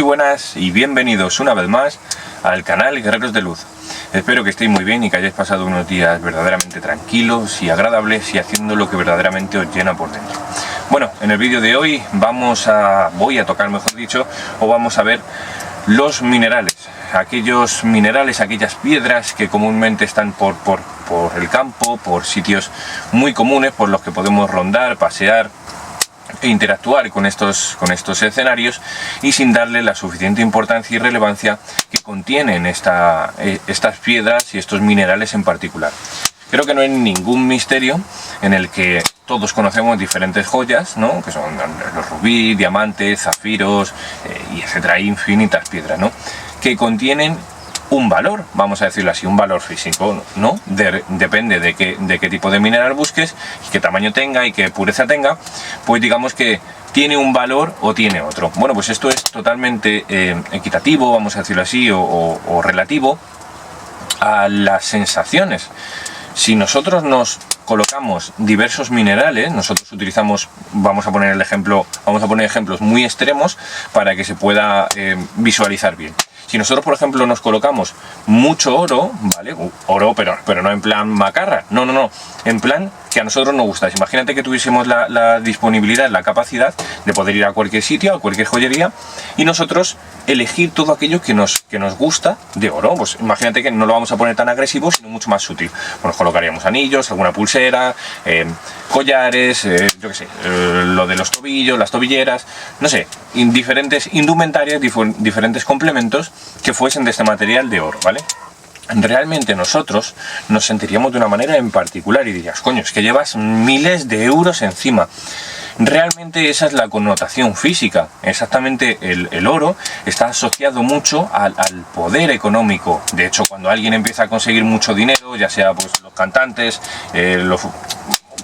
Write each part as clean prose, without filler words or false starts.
Muy buenas y bienvenidos una vez más al canal Guerreros de Luz. Espero que estéis muy bien y que hayáis pasado unos días verdaderamente tranquilos y agradables y haciendo lo que verdaderamente os llena por dentro. Bueno, en el vídeo de hoy voy a tocar, mejor dicho, o vamos a ver los minerales. Aquellos minerales, aquellas piedras que comúnmente están por el campo, por sitios muy comunes por los que podemos rondar, pasear e interactuar con estos escenarios, y sin darle la suficiente importancia y relevancia que contienen estas piedras y estos minerales en particular. Creo que no hay ningún misterio en el que todos conocemos diferentes joyas, ¿no? Que son los rubí, diamantes, zafiros, y etcétera, infinitas piedras, ¿no? Que contienen un valor, vamos a decirlo así, un valor físico, ¿no? Depende de qué tipo de mineral busques, y qué tamaño tenga y qué pureza tenga, pues digamos que tiene un valor o tiene otro. Bueno, pues esto es totalmente equitativo, vamos a decirlo así, o relativo a las sensaciones. Si nosotros nos colocamos diversos minerales, nosotros utilizamos, vamos a poner ejemplos muy extremos para que se pueda visualizar bien. Si nosotros, por ejemplo, nos colocamos mucho oro, ¿vale? Oro, pero no en plan macarra, no, en plan que a nosotros nos gusta. Imagínate que tuviésemos la disponibilidad, la capacidad de poder ir a cualquier sitio, a cualquier joyería, y nosotros elegir todo aquello que nos gusta de oro. Pues imagínate que no lo vamos a poner tan agresivo, sino mucho más sutil. Pues nos colocaríamos anillos, alguna pulsera, collares, yo qué sé, lo de los tobillos, las tobilleras, no sé, diferentes indumentarias, diferentes complementos que fuesen de este material de oro, ¿vale? Realmente nosotros nos sentiríamos de una manera en particular y dirías, coño, es que llevas miles de euros encima. Realmente esa es la connotación física. Exactamente, el oro está asociado mucho al poder económico. De hecho, cuando alguien empieza a conseguir mucho dinero, ya sea pues los cantantes,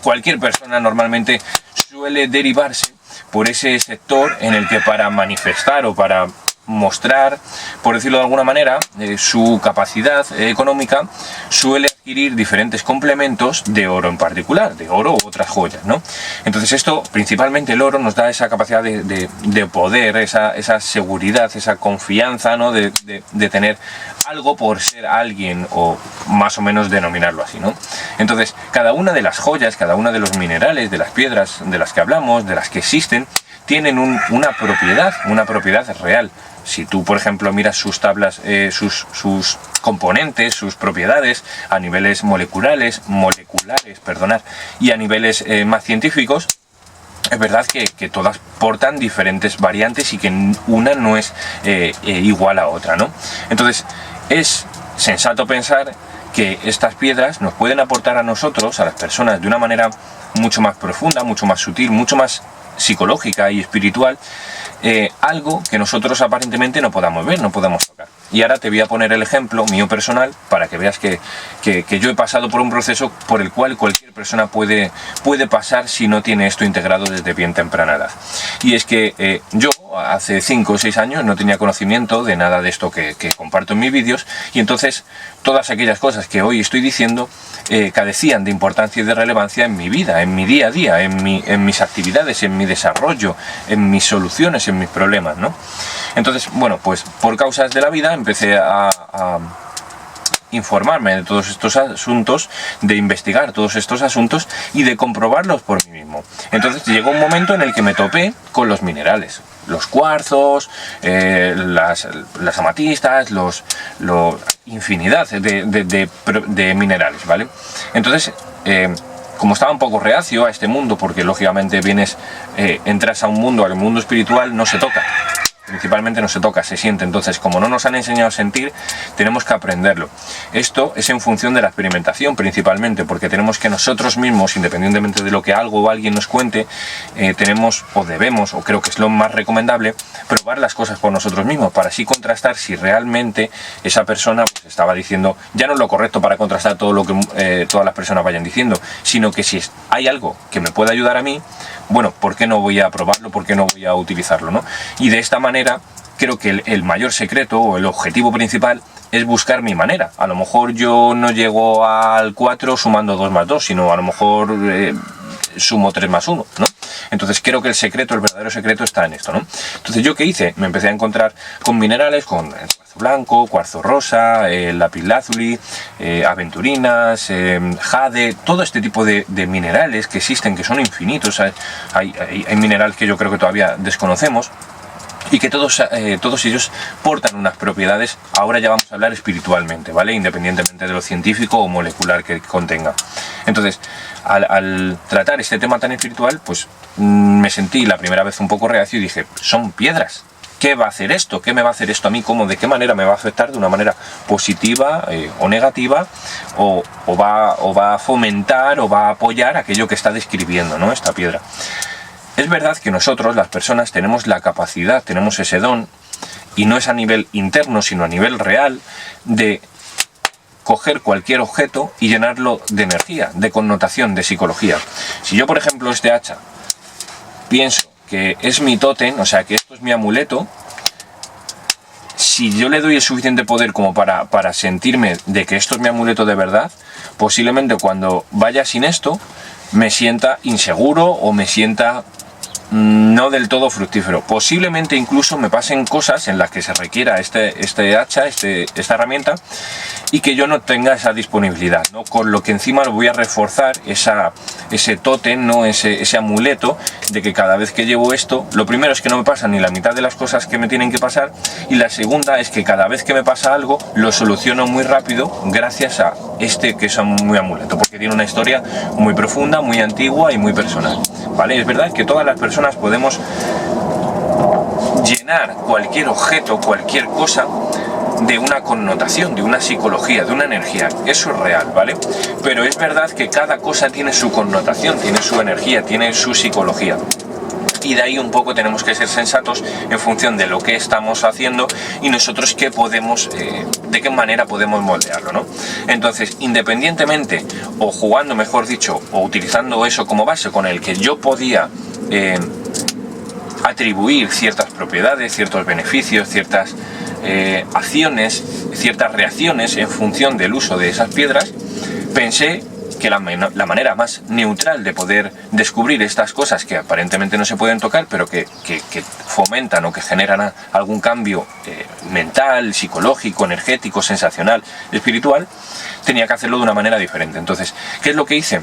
cualquier persona normalmente suele derivarse por ese sector en el que para manifestar o para mostrar, por decirlo de alguna manera, su capacidad económica, suele adquirir diferentes complementos de oro en particular, de oro u otras joyas, ¿no? Entonces esto, principalmente el oro, nos da esa capacidad de poder, esa seguridad, esa confianza, ¿no? De tener algo por ser alguien, o más o menos denominarlo así, ¿no? Entonces, cada una de las joyas, cada una de los minerales, de las piedras de las que hablamos, de las que existen, tienen una propiedad real. Si tú, por ejemplo, miras sus tablas, sus componentes, sus propiedades a niveles moleculares, y a niveles más científicos, es verdad que todas portan diferentes variantes y que una no es igual a otra, ¿no? Entonces, es sensato pensar que estas piedras nos pueden aportar a nosotros, a las personas, de una manera mucho más profunda, mucho más sutil, mucho más psicológica y espiritual, algo que nosotros aparentemente no podamos ver, no podamos tocar. Y ahora te voy a poner el ejemplo mío personal para que veas que yo he pasado por un proceso por el cual cualquier persona puede pasar si no tiene esto integrado desde bien temprana edad. Y es que yo hace 5 o 6 años no tenía conocimiento de nada de esto que comparto en mis vídeos, y entonces todas aquellas cosas que hoy estoy diciendo carecían de importancia y de relevancia en mi vida, en mi día a día, en mis actividades, en mi desarrollo, en mis soluciones, en mis problemas, ¿no? Entonces, bueno, pues por causas de la vida empecé a informarme de todos estos asuntos, de investigar todos estos asuntos y de comprobarlos por mí mismo. Entonces llegó un momento en el que me topé con los minerales, los cuarzos, las amatistas, infinidad de minerales, ¿vale? Entonces, como estaba un poco reacio a este mundo, porque lógicamente entras a un mundo, al mundo espiritual, no se toca. Principalmente no se toca, se siente. Entonces, como no nos han enseñado a sentir, tenemos que aprenderlo. Esto es en función de la experimentación principalmente, porque tenemos que nosotros mismos, independientemente de lo que algo o alguien nos cuente, tenemos o debemos, o creo que es lo más recomendable, probar las cosas por nosotros mismos, para así contrastar si realmente esa persona pues estaba diciendo, ya no es lo correcto para contrastar todo lo que todas las personas vayan diciendo, sino que si hay algo que me pueda ayudar a mí, bueno, ¿por qué no voy a probarlo? ¿Por qué no voy a utilizarlo, ¿no? Y de esta manera creo que el mayor secreto o el objetivo principal es buscar mi manera. A lo mejor yo no llego al 4 sumando 2 más 2, sino a lo mejor sumo 3 más 1, ¿no? Entonces creo que el secreto, el verdadero secreto está en esto, ¿no? Entonces yo, ¿qué hice? Me empecé a encontrar con minerales, con el cuarzo blanco, cuarzo rosa, lapislázuli, aventurinas, jade, todo este tipo de minerales que existen, que son infinitos. Hay minerales que yo creo que todavía desconocemos, y que todos ellos portan unas propiedades, ahora ya vamos a hablar espiritualmente, ¿vale? Independientemente de lo científico o molecular que contenga. Entonces, al tratar este tema tan espiritual, pues me sentí la primera vez un poco reacio y dije, son piedras. ¿Qué va a hacer esto? ¿Qué me va a hacer esto a mí? ¿Cómo? ¿De qué manera me va a afectar? ¿De una manera positiva o negativa? ¿O va a fomentar o va a apoyar aquello que está describiendo, ¿no? Esta piedra. Es verdad que nosotros, las personas, tenemos la capacidad, tenemos ese don, y no es a nivel interno, sino a nivel real, de coger cualquier objeto y llenarlo de energía, de connotación, de psicología. Si yo, por ejemplo, este hacha, pienso que es mi tótem, o sea, que esto es mi amuleto, si yo le doy el suficiente poder como para sentirme de que esto es mi amuleto de verdad, posiblemente cuando vaya sin esto, me sienta inseguro o me sienta no del todo fructífero. Posiblemente incluso me pasen cosas en las que se requiera este hacha, esta herramienta, y que yo no tenga esa disponibilidad, ¿no? Con lo que encima lo voy a reforzar ese tótem, ¿no? Ese amuleto de que cada vez que llevo esto, lo primero es que no me pasa ni la mitad de las cosas que me tienen que pasar, y la segunda es que cada vez que me pasa algo lo soluciono muy rápido gracias a que es muy amuleto, porque tiene una historia muy profunda, muy antigua y muy personal, ¿vale? Es verdad que todas las personas podemos llenar cualquier objeto, cualquier cosa, de una connotación, de una psicología, de una energía. Eso es real, ¿vale? Pero es verdad que cada cosa tiene su connotación, tiene su energía, tiene su psicología. Y de ahí un poco tenemos que ser sensatos en función de lo que estamos haciendo y nosotros qué podemos, de qué manera podemos moldearlo, ¿no? Entonces, independientemente, o jugando, mejor dicho, o utilizando eso como base con el que yo podía atribuir ciertas propiedades, ciertos beneficios, ciertas acciones, ciertas reacciones en función del uso de esas piedras, pensé que la manera más neutral de poder descubrir estas cosas que aparentemente no se pueden tocar, pero que fomentan o que generan algún cambio mental, psicológico, energético, sensacional, espiritual, tenía que hacerlo de una manera diferente. Entonces, ¿qué es lo que hice?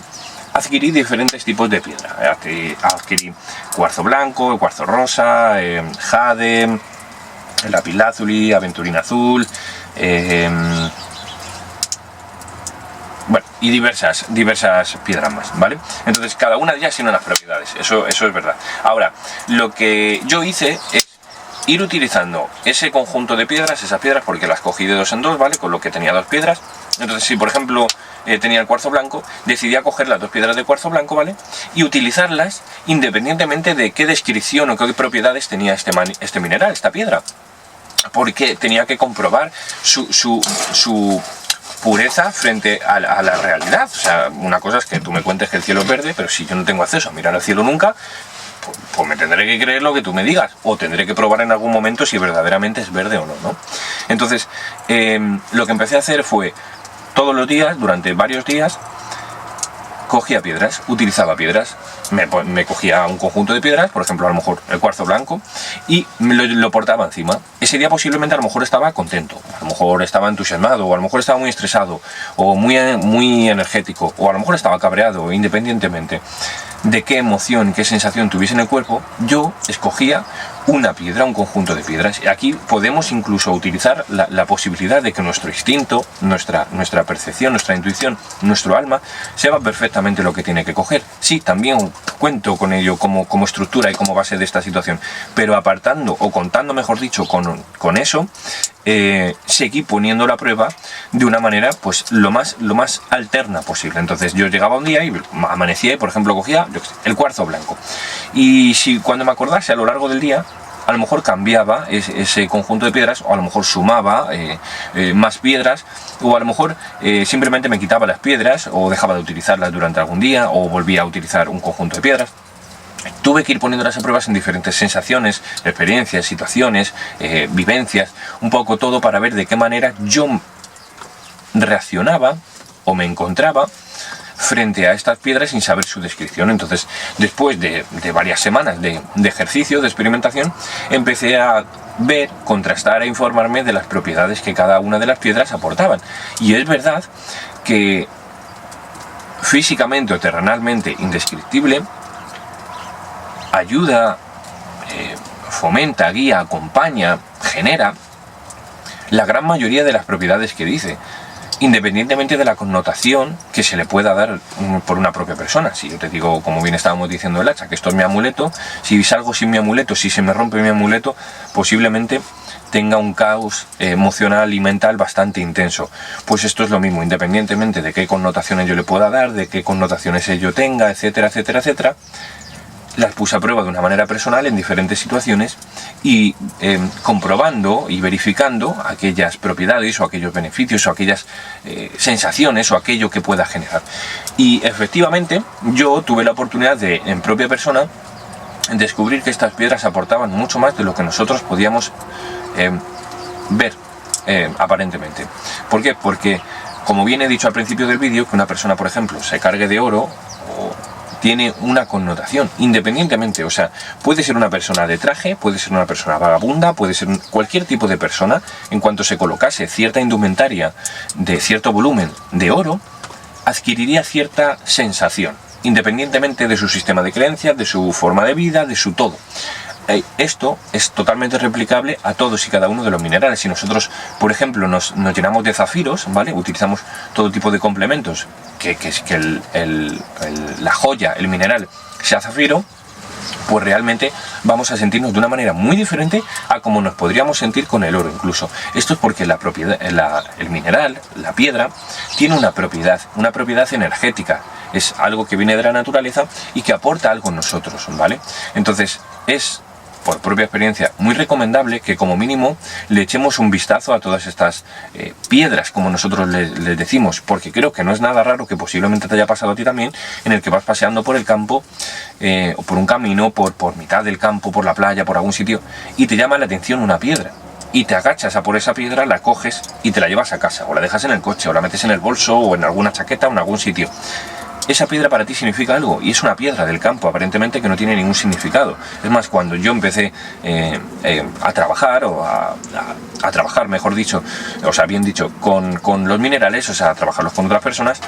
Adquirí diferentes tipos de piedra. Adquirí cuarzo blanco, cuarzo rosa, jade, lapislázuli, aventurina azul, bueno, y diversas piedras más, ¿vale? Entonces cada una de ellas tiene unas propiedades, eso es verdad. Ahora, lo que yo hice es ir utilizando ese conjunto de piedras, esas piedras, porque las cogí de 2 en 2, ¿vale? Con lo que tenía 2 piedras. Entonces, si por ejemplo tenía el cuarzo blanco, decidí coger las 2 piedras de cuarzo blanco, ¿vale? Y utilizarlas independientemente de qué descripción o qué propiedades tenía este mineral, esta piedra. Porque tenía que comprobar su pureza frente a la realidad. O sea, una cosa es que tú me cuentes que el cielo es verde, pero si yo no tengo acceso a mirar al cielo nunca, pues me tendré que creer lo que tú me digas, o tendré que probar en algún momento si verdaderamente es verde o no, ¿no? Entonces, lo que empecé a hacer fue, todos los días, durante varios días, cogía piedras, utilizaba piedras, me cogía un conjunto de piedras, por ejemplo, a lo mejor el cuarzo blanco, y lo portaba encima. Ese día posiblemente a lo mejor estaba contento, a lo mejor estaba entusiasmado, o a lo mejor estaba muy estresado, o muy energético, o a lo mejor estaba cabreado, independientemente de qué emoción, qué sensación tuviese en el cuerpo, yo escogía una piedra, un conjunto de piedras. Y aquí podemos incluso utilizar la posibilidad de que nuestro instinto, nuestra percepción, nuestra intuición, nuestro alma, sepa perfectamente lo que tiene que coger. Sí, también cuento con ello como estructura y como base de esta situación, pero apartando, o contando mejor dicho, con eso, seguí poniendo la prueba de una manera pues lo más alterna posible. Entonces yo llegaba un día y amanecía y por ejemplo cogía el cuarzo blanco, y si cuando me acordase a lo largo del día, a lo mejor cambiaba ese conjunto de piedras, o a lo mejor sumaba más piedras, o a lo mejor simplemente me quitaba las piedras o dejaba de utilizarlas durante algún día, o volvía a utilizar un conjunto de piedras. Tuve que ir poniéndolas a pruebas en diferentes sensaciones, experiencias, situaciones, vivencias, un poco todo, para ver de qué manera yo reaccionaba o me encontraba frente a estas piedras sin saber su descripción. Entonces, después de varias semanas de ejercicio, de experimentación, empecé a ver, contrastar e informarme de las propiedades que cada una de las piedras aportaban. Y es verdad que físicamente o terrenalmente indescriptible, ayuda, fomenta, guía, acompaña, genera la gran mayoría de las propiedades que dice, independientemente de la connotación que se le pueda dar por una propia persona. Si yo te digo, como bien estábamos diciendo el hacha, que esto es mi amuleto, si salgo sin mi amuleto, si se me rompe mi amuleto, posiblemente tenga un caos emocional y mental bastante intenso. Pues esto es lo mismo, independientemente de qué connotaciones yo le pueda dar, de qué connotaciones yo tenga, etcétera, etcétera, etcétera, las puse a prueba de una manera personal en diferentes situaciones y comprobando y verificando aquellas propiedades o aquellos beneficios o aquellas sensaciones o aquello que pueda generar. Y efectivamente yo tuve la oportunidad de, en propia persona, descubrir que estas piedras aportaban mucho más de lo que nosotros podíamos ver aparentemente. ¿Por qué? Porque, como bien he dicho al principio del vídeo, que una persona, por ejemplo, se cargue de oro tiene una connotación, independientemente, o sea, puede ser una persona de traje, puede ser una persona vagabunda, puede ser cualquier tipo de persona, en cuanto se colocase cierta indumentaria de cierto volumen de oro, adquiriría cierta sensación, independientemente de su sistema de creencias, de su forma de vida, de su todo. Esto es totalmente replicable a todos y cada uno de los minerales. Si nosotros, por ejemplo, nos llenamos de zafiros, ¿vale? Utilizamos todo tipo de complementos, que la joya, el mineral, sea zafiro, pues realmente vamos a sentirnos de una manera muy diferente a como nos podríamos sentir con el oro incluso. Esto es porque la propiedad, el mineral, la piedra, tiene una propiedad energética. Es algo que viene de la naturaleza y que aporta algo en nosotros, ¿vale? Entonces, es, por propia experiencia, muy recomendable que como mínimo le echemos un vistazo a todas estas piedras, como nosotros les decimos, porque creo que no es nada raro que posiblemente te haya pasado a ti también, en el que vas paseando por el campo, o por un camino, por mitad del campo, por la playa, por algún sitio, y te llama la atención una piedra. Y te agachas a por esa piedra, la coges y te la llevas a casa, o la dejas en el coche, o la metes en el bolso, o en alguna chaqueta, o en algún sitio. Esa piedra para ti significa algo, y es una piedra del campo, aparentemente, que no tiene ningún significado. Es más, cuando yo empecé a trabajar, o a trabajar, mejor dicho, o sea, bien dicho, con los minerales, o sea, a trabajarlos con otras personas,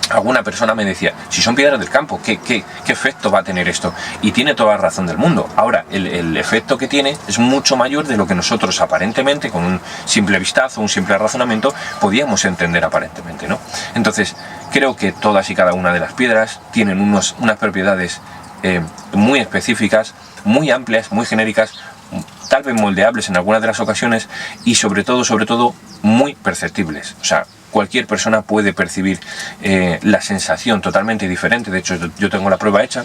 alguna persona me decía, si son piedras del campo, ¿qué efecto va a tener esto? Y tiene toda la razón del mundo. Ahora, el efecto que tiene es mucho mayor de lo que nosotros aparentemente, con un simple vistazo, un simple razonamiento, podíamos entender aparentemente, ¿no? Entonces, creo que todas y cada una de las piedras tienen unas propiedades muy específicas, muy amplias, muy genéricas, tal vez moldeables en algunas de las ocasiones y sobre todo muy perceptibles. O sea, cualquier persona puede percibir la sensación totalmente diferente. De hecho, yo tengo la prueba hecha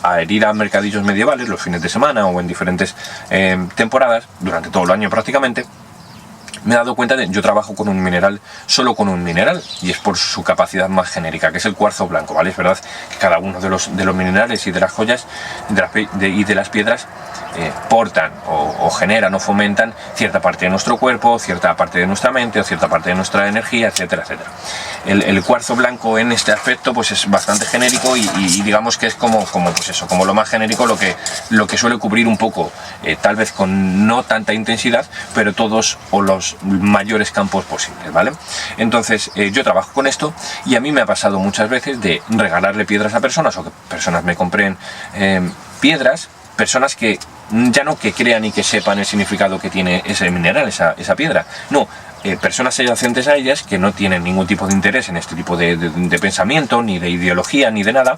al ir a mercadillos medievales los fines de semana o en diferentes temporadas, durante todo el año prácticamente. Me he dado cuenta de, yo trabajo con un mineral, solo con un mineral, y es por su capacidad más genérica, que es el cuarzo blanco, ¿vale? Es verdad que cada uno de los minerales y de las joyas y de las piedras portan o generan o fomentan cierta parte de nuestro cuerpo, cierta parte de nuestra mente o cierta parte de nuestra energía, etcétera, etcétera. El cuarzo blanco en este aspecto pues es bastante genérico y digamos que es como lo más genérico, lo que suele cubrir un poco, tal vez con no tanta intensidad, pero todos o los mayores campos posibles, ¿vale? Entonces yo trabajo con esto y a mí me ha pasado muchas veces de regalarle piedras a personas o que personas me compren piedras, personas que ya no que crean y que sepan el significado que tiene ese mineral, esa piedra, no, personas adyacentes a ellas que no tienen ningún tipo de interés en este tipo de pensamiento, ni de ideología, ni de nada,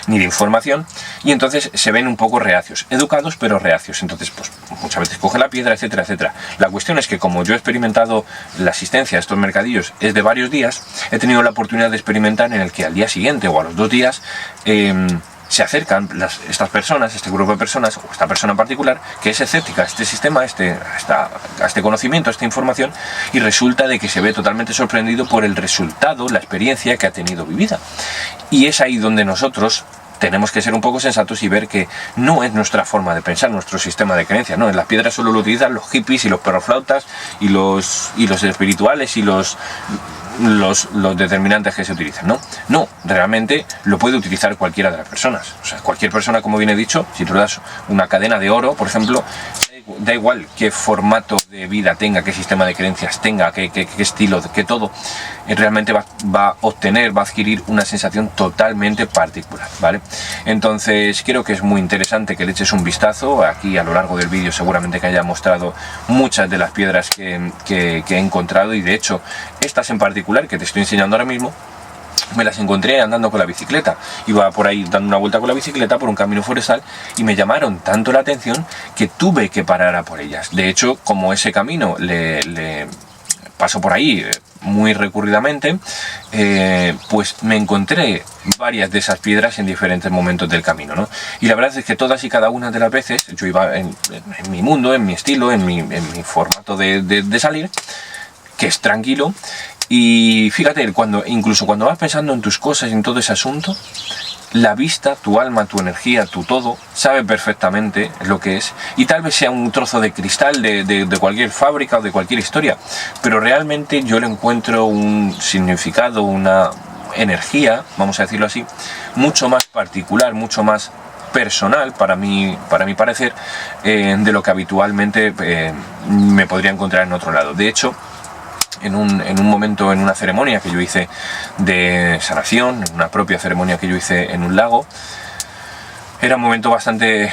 ni de información, y entonces se ven un poco reacios, educados pero reacios. Entonces pues muchas veces coge la piedra, etcétera, etcétera. La cuestión es que como yo he experimentado la asistencia a estos mercadillos es de varios días, he tenido la oportunidad de experimentar en el que al día siguiente o a los 2 días se acercan estas personas, este grupo de personas, o esta persona en particular, que es escéptica a este sistema, a este conocimiento, a esta información, y resulta de que se ve totalmente sorprendido por el resultado, la experiencia que ha tenido vivida. Y es ahí donde nosotros tenemos que ser un poco sensatos y ver que no es nuestra forma de pensar, nuestro sistema de creencias, no, en las piedras solo lo utilizan los hippies y los perroflautas y los espirituales y los los determinantes que se utilizan, ¿no? No, realmente lo puede utilizar cualquiera de las personas. O sea, cualquier persona, como bien he dicho, si tú le das una cadena de oro, por ejemplo, da igual qué formato de vida tenga, qué sistema de creencias tenga, qué estilo, que todo, realmente va a obtener, va a adquirir una sensación totalmente particular, ¿vale? Entonces creo que es muy interesante que le eches un vistazo. Aquí a lo largo del vídeo seguramente que haya mostrado muchas de las piedras que he encontrado, y de hecho estas en particular que te estoy enseñando ahora mismo me las encontré andando con la bicicleta. Iba por ahí dando una vuelta con la bicicleta por un camino forestal y me llamaron tanto la atención que tuve que parar a por ellas. De hecho, como ese camino le paso por ahí muy recurridamente, pues me encontré varias de esas piedras en diferentes momentos del camino, ¿no? Y la verdad es que todas y cada una de las veces yo iba en mi mundo, en mi estilo, en mi formato de salir, que es tranquilo. Y fíjate, incluso cuando vas pensando en tus cosas y en todo ese asunto, la vista, tu alma, tu energía, tu todo, sabe perfectamente lo que es. Y tal vez sea un trozo de cristal de cualquier fábrica o de cualquier historia, pero realmente yo le encuentro un significado, una energía, vamos a decirlo así, mucho más particular, mucho más personal para mi parecer, de lo que habitualmente me podría encontrar en otro lado. De hecho, en un momento, en una ceremonia que yo hice de sanación, en una propia ceremonia que yo hice en un lago, era un momento bastante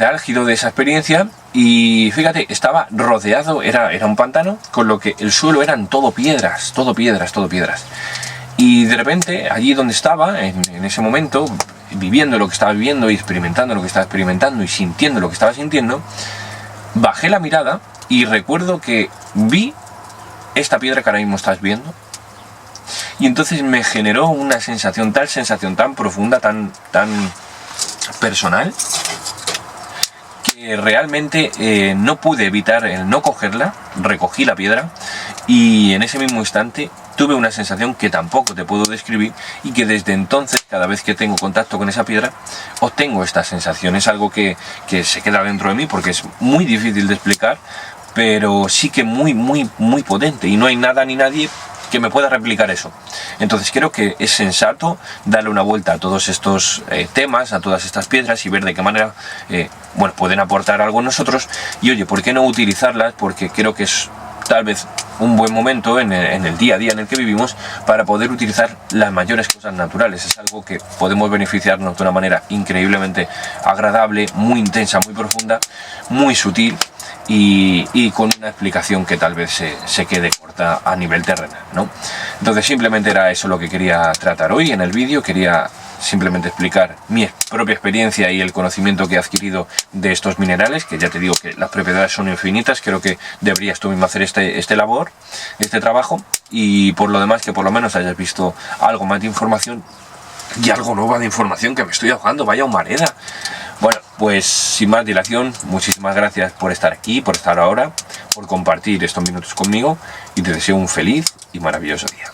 álgido de esa experiencia, y fíjate, estaba rodeado, era un pantano, con lo que el suelo eran todo piedras, y de repente allí donde estaba, en ese momento, viviendo lo que estaba viviendo y experimentando lo que estaba experimentando y sintiendo lo que estaba sintiendo, bajé la mirada y recuerdo que vi esta piedra que ahora mismo estás viendo, y entonces me generó una sensación tan profunda, tan personal, que realmente no pude evitar el no cogerla. Recogí la piedra y en ese mismo instante tuve una sensación que tampoco te puedo describir, y que desde entonces, cada vez que tengo contacto con esa piedra, obtengo esta sensación. Es algo que se queda dentro de mí porque es muy difícil de explicar, pero sí que muy potente, y no hay nada ni nadie que me pueda replicar eso. Entonces creo que es sensato darle una vuelta a todos estos temas, a todas estas piedras, y ver de qué manera bueno, pueden aportar algo a nosotros. Y oye, ¿por qué no utilizarlas? Porque creo que es tal vez un buen momento en el día a día en el que vivimos para poder utilizar las mayores cosas naturales. Es algo que podemos beneficiarnos de una manera increíblemente agradable, muy intensa, muy profunda, muy sutil, y con una explicación que tal vez se quede corta a nivel terrenal, ¿no? Entonces simplemente era eso lo que quería tratar hoy en el vídeo. Quería simplemente explicar mi propia experiencia y el conocimiento que he adquirido de estos minerales, que ya te digo que las propiedades son infinitas. Creo que deberías tú mismo hacer este trabajo, y por lo demás que por lo menos hayas visto algo más de información y algo nueva de información, que me estoy ahogando, vaya humareda. Bueno, pues sin más dilación, muchísimas gracias por estar aquí, por estar ahora, por compartir estos minutos conmigo, y te deseo un feliz y maravilloso día.